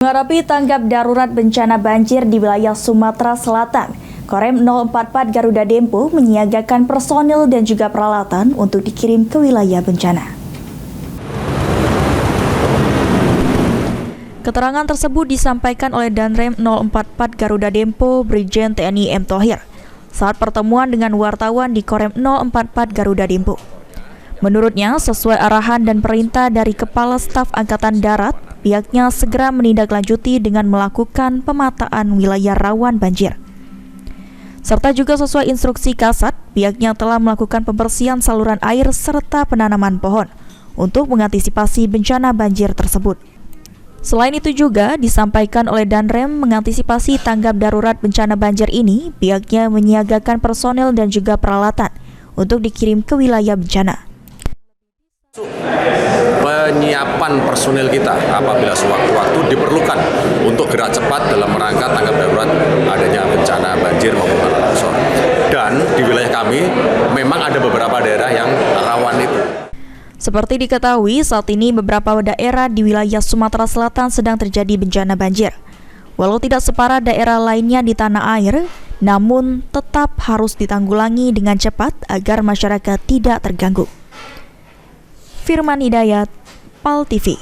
Menghadapi tanggap darurat bencana banjir di wilayah Sumatera Selatan, Korem 044 Garuda Dempo menyiagakan personil dan juga peralatan untuk dikirim ke wilayah bencana. Keterangan tersebut disampaikan oleh Danrem 044 Garuda Dempo Brigjen TNI M. Thohir saat pertemuan dengan wartawan di Korem 044 Garuda Dempo. Menurutnya, sesuai arahan dan perintah dari Kepala Staf Angkatan Darat, pihaknya segera menindaklanjuti dengan melakukan pemetaan wilayah rawan banjir. Serta juga sesuai instruksi Kasat, pihaknya telah melakukan pembersihan saluran air serta penanaman pohon untuk mengantisipasi bencana banjir tersebut. Selain itu juga disampaikan oleh Danrem mengantisipasi tanggap darurat bencana banjir ini, pihaknya menyiagakan personel dan juga peralatan untuk dikirim ke wilayah bencana. Penyiapan personil kita apabila sewaktu-waktu diperlukan untuk gerak cepat dalam rangka tanggap darurat adanya bencana banjir maupun tanah longsor. Dan di wilayah kami memang ada beberapa daerah yang rawan itu. Seperti diketahui, saat ini beberapa daerah di wilayah Sumatera Selatan sedang terjadi bencana banjir. Walau tidak separah daerah lainnya di tanah air, namun tetap harus ditanggulangi dengan cepat agar masyarakat tidak terganggu. Firman Hidayat, PAL TV.